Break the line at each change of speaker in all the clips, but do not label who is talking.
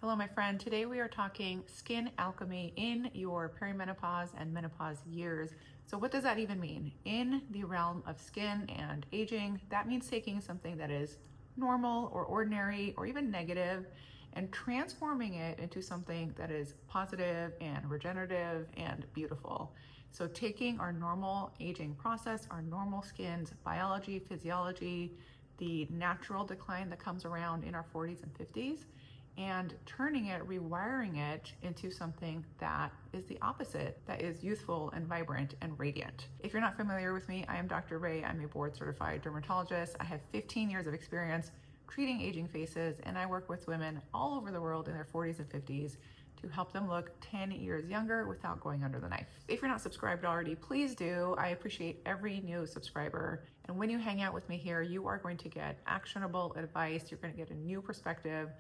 Hello, my friend. Today we are talking skin alchemy in your perimenopause and menopause years. So what does that even mean? In the realm of skin and aging, that means taking something that is normal or ordinary or even negative and transforming it into something that is positive and regenerative and beautiful. So taking our normal aging process, our normal skin's biology, physiology, the natural decline that comes around in our 40s and 50s, and turning it, rewiring it into something that is the opposite, that is youthful and vibrant and radiant. If you're not familiar with me, I am Dr. Ray. I'm a board certified dermatologist. I have 15 years of experience treating aging faces, and I work with women all over the world in their 40s and 50s to help them look 10 years younger without going under the knife. If you're not subscribed already, please do. I appreciate every new subscriber. And when you hang out with me here, you are going to get actionable advice. You're going to get a new perspective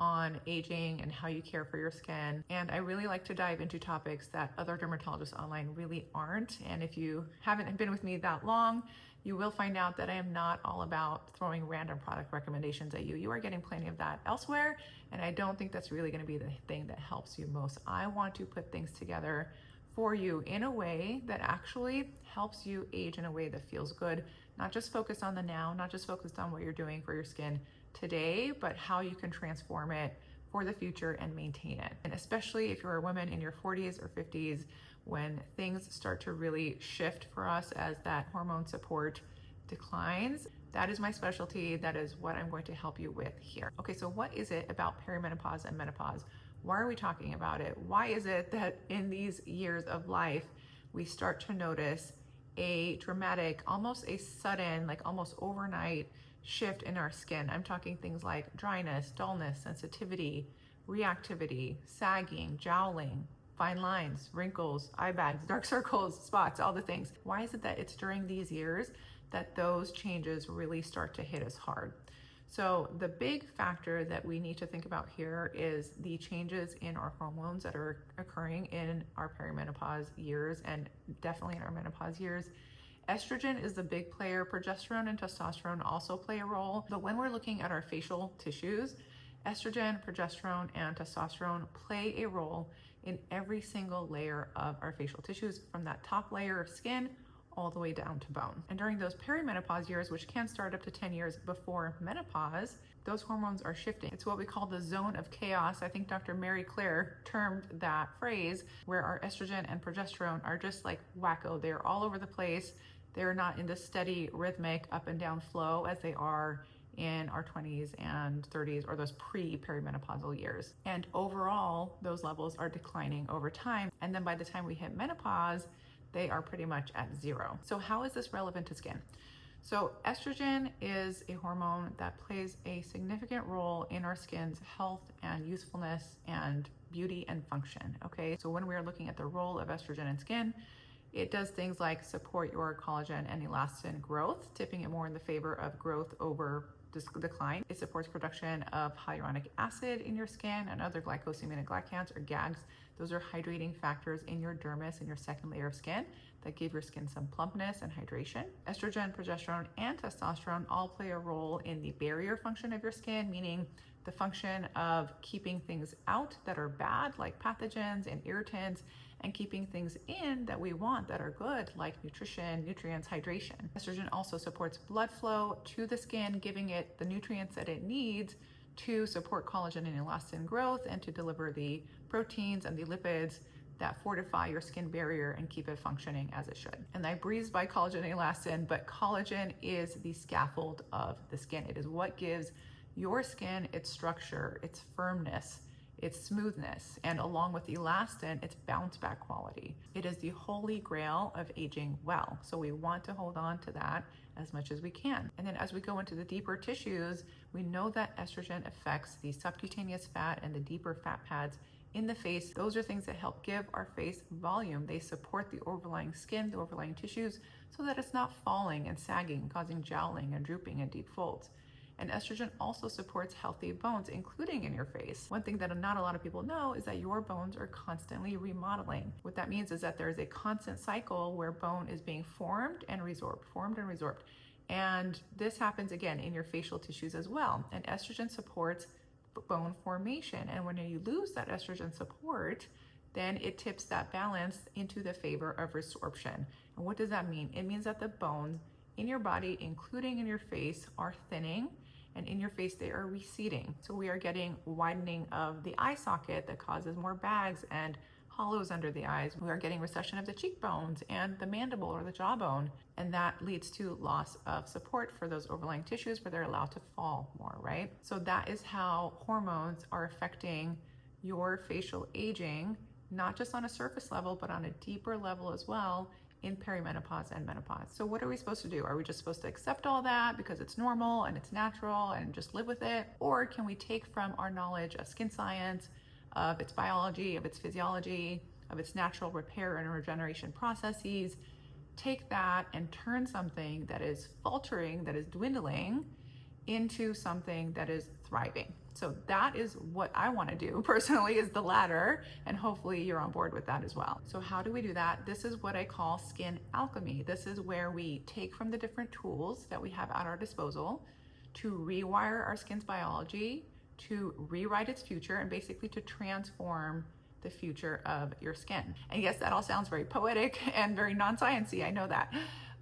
on aging and how you care for your skin. And I really like to dive into topics that other dermatologists online really aren't. And if you haven't been with me that long, you will find out that I am not all about throwing random product recommendations at you. You are getting plenty of that elsewhere. And I don't think that's really gonna be the thing that helps you most. I want to put things together for you in a way that actually helps you age in a way that feels good, not just focused on the now, not just focused on what you're doing for your skin today, but how you can transform it for the future and maintain it. And especially if you're a woman in your 40s or 50s, when things start to really shift for us as that hormone support declines, that is my specialty. That is what I'm going to help you with here. Okay, so what is it about perimenopause and menopause? Why are we talking about it? Why is it that in these years of life, we start to notice a dramatic, almost a sudden, like almost overnight shift in our skin? I'm talking things like dryness, dullness, sensitivity, reactivity, sagging, jowling, fine lines, wrinkles, eye bags, dark circles, spots, all the things. Why is it that it's during these years that those changes really start to hit us hard? So the big factor that we need to think about here is the changes in our hormones that are occurring in our perimenopause years and definitely in our menopause years. Estrogen is the big player. Progesterone and testosterone also play a role. But when we're looking at our facial tissues, estrogen, progesterone, and testosterone play a role in every single layer of our facial tissues, from that top layer of skin all the way down to bone. And during those perimenopause years, which can start up to 10 years before menopause, those hormones are shifting. It's what we call the zone of chaos. I think Dr. Mary Claire termed that phrase, where our estrogen and progesterone are just like wacko. They're all over the place. They're not in the steady rhythmic up and down flow as they are in our 20s and 30s, or those pre-perimenopausal years. And overall, those levels are declining over time. And then by the time we hit menopause, they are pretty much at zero. So how is this relevant to skin? So estrogen is a hormone that plays a significant role in our skin's health and youthfulness and beauty and function, okay? So when we are looking at the role of estrogen in skin, it does things like support your collagen and elastin growth, tipping it more in the favor of growth over decline. It supports production of hyaluronic acid in your skin and other glycosaminoglycans or GAGs. Those are hydrating factors in your dermis and your second layer of skin that give your skin some plumpness and hydration. Estrogen, progesterone, and testosterone all play a role in the barrier function of your skin, meaning the function of keeping things out that are bad, like pathogens and irritants, and keeping things in that we want that are good, like nutrition, nutrients, hydration. Estrogen also supports blood flow to the skin, giving it the nutrients that it needs to support collagen and elastin growth and to deliver the proteins and the lipids that fortify your skin barrier and keep it functioning as it should. And I breezed by collagen and elastin, but collagen is the scaffold of the skin. It is what gives your skin its structure, its firmness, its smoothness, and along with elastin, its bounce back quality. It is the holy grail of aging well. So we want to hold on to that as much as we can. And then as we go into the deeper tissues, we know that estrogen affects the subcutaneous fat and the deeper fat pads in the face. Those are things that help give our face volume. They support the overlying skin, the overlying tissues, so that it's not falling and sagging, causing jowling and drooping and deep folds. And estrogen also supports healthy bones, including in your face. One thing that not a lot of people know is that your bones are constantly remodeling. What that means is that there is a constant cycle where bone is being formed and resorbed, formed and resorbed. And this happens again in your facial tissues as well. And estrogen supports bone formation. And when you lose that estrogen support, then it tips that balance into the favor of resorption. And what does that mean? It means that the bones in your body, including in your face, are thinning, and in your face they are receding. So we are getting widening of the eye socket that causes more bags and hollows under the eyes. We are getting recession of the cheekbones and the mandible or the jawbone, and that leads to loss of support for those overlying tissues where they're allowed to fall more, right? So that is how hormones are affecting your facial aging, not just on a surface level, but on a deeper level as well in perimenopause and menopause. So what are we supposed to do? Are we just supposed to accept all that because it's normal and it's natural and just live with it? Or can we take from our knowledge of skin science, of its biology, of its physiology, of its natural repair and regeneration processes, take that and turn something that is faltering, that is dwindling, into something that is thriving? So that is what I want to do personally, is the latter, and hopefully you're on board with that as well. So how do we do that? This is what I call skin alchemy. This is where we take from the different tools that we have at our disposal to rewire our skin's biology, to rewrite its future, and basically to transform the future of your skin. And yes, that all sounds very poetic and very non-sciencey, I know that.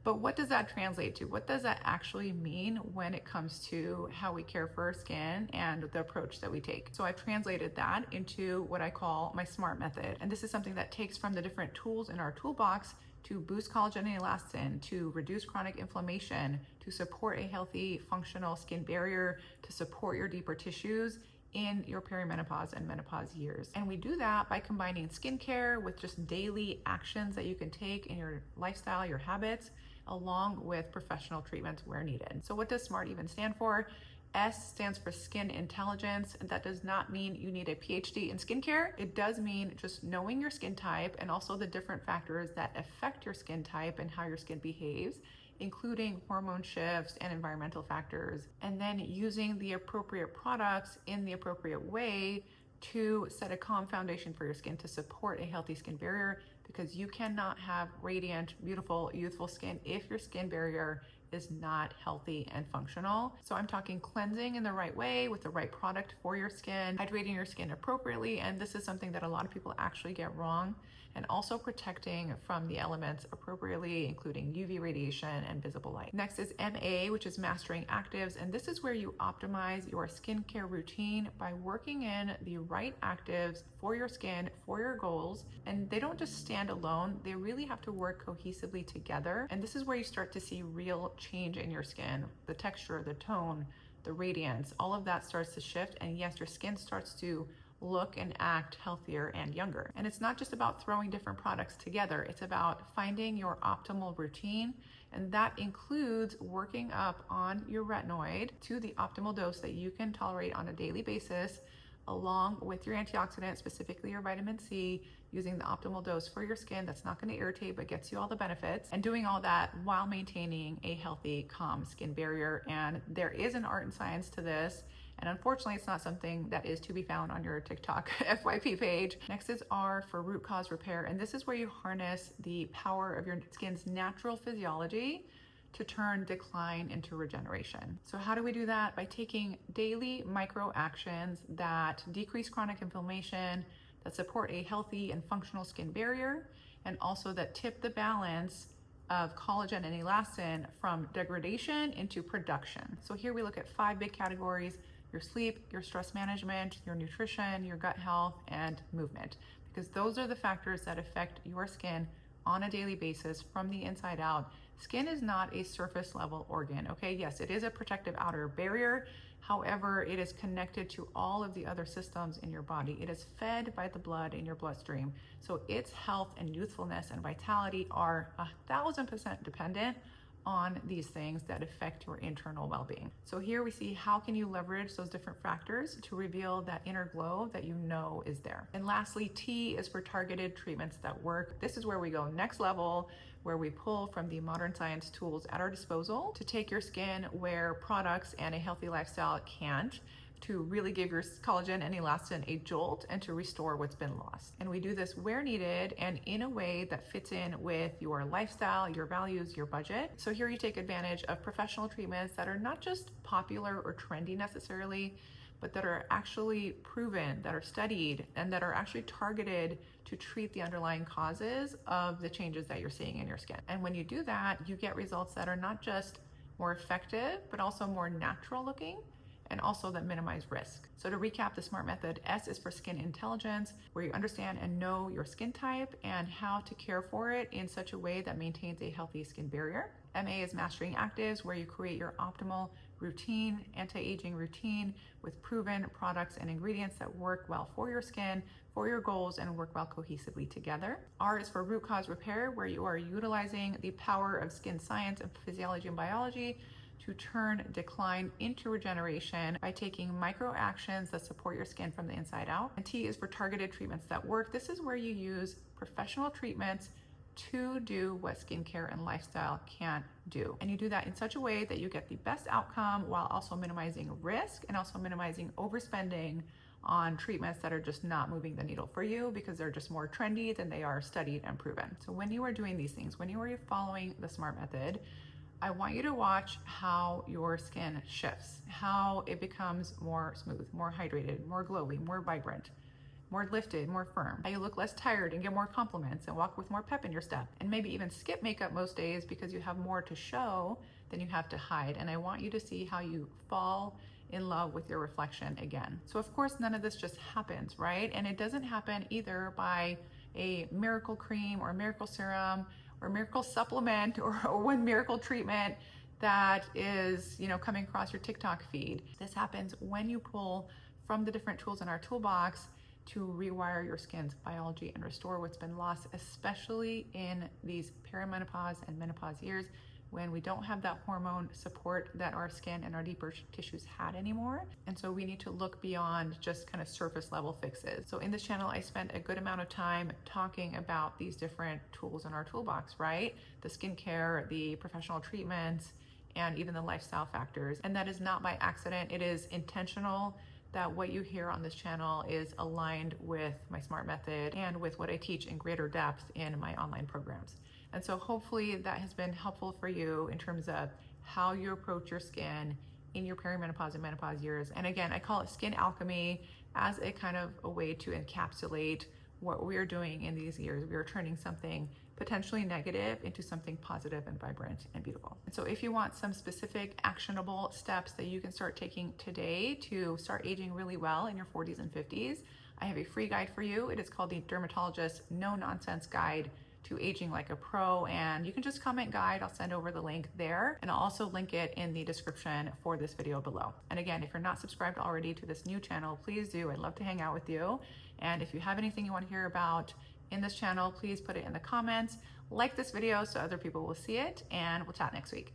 But what does that translate to? What does that actually mean when it comes to how we care for our skin and the approach that we take? So I've translated that into what I call my SMART method. And this is something that takes from the different tools in our toolbox to boost collagen and elastin, to reduce chronic inflammation, to support a healthy, functional skin barrier, to support your deeper tissues in your perimenopause and menopause years. And we do that by combining skincare with just daily actions that you can take in your lifestyle, your habits, along with professional treatments where needed. So what does SMART even stand for? S stands for skin intelligence. And that does not mean you need a PhD in skincare. It does mean just knowing your skin type and also the different factors that affect your skin type and how your skin behaves, including hormone shifts and environmental factors, and then using the appropriate products in the appropriate way to set a calm foundation for your skin to support a healthy skin barrier, because you cannot have radiant, beautiful, youthful skin if your skin barrier is not healthy and functional. So I'm talking cleansing in the right way with the right product for your skin, hydrating your skin appropriately, and this is something that a lot of people actually get wrong, and also protecting from the elements appropriately, including UV radiation and visible light. Next is MA, which is mastering actives, and this is where you optimize your skincare routine by working in the right actives for your skin, for your goals, and they don't just stand alone, they really have to work cohesively together. And this is where you start to see real change in your skin, the texture, the tone, the radiance, all of that starts to shift, and yes, your skin starts to look and act healthier and younger. And it's not just about throwing different products together, it's about finding your optimal routine, and that includes working up on your retinoid to the optimal dose that you can tolerate on a daily basis, along with your antioxidant, specifically your vitamin C, using the optimal dose for your skin that's not going to irritate but gets you all the benefits, and doing all that while maintaining a healthy, calm skin barrier. And there is an art and science to this, and unfortunately it's not something that is to be found on your TikTok FYP page. Next is R for root cause repair, and this is where you harness the power of your skin's natural physiology to turn decline into regeneration. So how do we do that? By taking daily micro actions that decrease chronic inflammation, that support a healthy and functional skin barrier, and also that tip the balance of collagen and elastin from degradation into production. So here we look at 5 big categories: your sleep, your stress management, your nutrition, your gut health, and movement, because those are the factors that affect your skin on a daily basis from the inside out. Skin is not a surface level organ, okay? Yes, it is a protective outer barrier. However, it is connected to all of the other systems in your body. It is fed by the blood in your bloodstream. So its health and youthfulness and vitality are 1,000% dependent on these things that affect your internal well-being. So here we see how can you leverage those different factors to reveal that inner glow that you know is there. And lastly, T is for targeted treatments that work. This is where we go next level, where we pull from the modern science tools at our disposal to take your skin where products and a healthy lifestyle can't, to really give your collagen and elastin a jolt and to restore what's been lost. And we do this where needed and in a way that fits in with your lifestyle, your values, your budget. So here you take advantage of professional treatments that are not just popular or trendy necessarily, but that are actually proven, that are studied, and that are actually targeted to treat the underlying causes of the changes that you're seeing in your skin. And when you do that, you get results that are not just more effective, but also more natural looking, and also that minimize risk. So to recap the SMART method, S is for skin intelligence, where you understand and know your skin type and how to care for it in such a way that maintains a healthy skin barrier. MA is mastering actives, where you create your optimal routine, anti-aging routine with proven products and ingredients that work well for your skin, for your goals, and work well cohesively together. R is for root cause repair, where you are utilizing the power of skin science and physiology and biology to turn decline into regeneration by taking micro actions that support your skin from the inside out. And T is for targeted treatments that work. This is where you use professional treatments to do what skincare and lifestyle can't do. And you do that in such a way that you get the best outcome while also minimizing risk and also minimizing overspending on treatments that are just not moving the needle for you because they're just more trendy than they are studied and proven. So when you are doing these things, when you are following the SMART method, I want you to watch how your skin shifts, how it becomes more smooth, more hydrated, more glowy, more vibrant, more lifted, more firm, how you look less tired and get more compliments and walk with more pep in your step, and maybe even skip makeup most days because you have more to show than you have to hide. And I want you to see how you fall in love with your reflection again. So of course, none of this just happens, right? And it doesn't happen either by a miracle cream or a miracle serum or miracle supplement or one miracle treatment that is, coming across your TikTok feed. This happens when you pull from the different tools in our toolbox to rewire your skin's biology and restore what's been lost, especially in these perimenopause and menopause years when we don't have that hormone support that our skin and our deeper tissues had anymore. And so we need to look beyond just kind of surface level fixes. So in this channel, I spent a good amount of time talking about these different tools in our toolbox, right? The skincare, the professional treatments, and even the lifestyle factors. And that is not by accident. It is intentional that what you hear on this channel is aligned with my SMART method and with what I teach in greater depth in my online programs. And so hopefully that has been helpful for you in terms of how you approach your skin in your perimenopause and menopause years. And again, I call it skin alchemy as a kind of a way to encapsulate what we're doing in these years. We are turning something potentially negative into something positive and vibrant and beautiful. And so if you want some specific actionable steps that you can start taking today to start aging really well in your 40s and 50s, I have a free guide for you. It is called the Dermatologist No Nonsense Guide to Aging Like a Pro, and you can just comment guide. I'll send over the link there, and I'll also link it in the description for this video below. And again, if you're not subscribed already to this new channel, please do. I'd love to hang out with you. And if you have anything you want to hear about in this channel, please put it in the comments. Like this video so other people will see it, and we'll chat next week.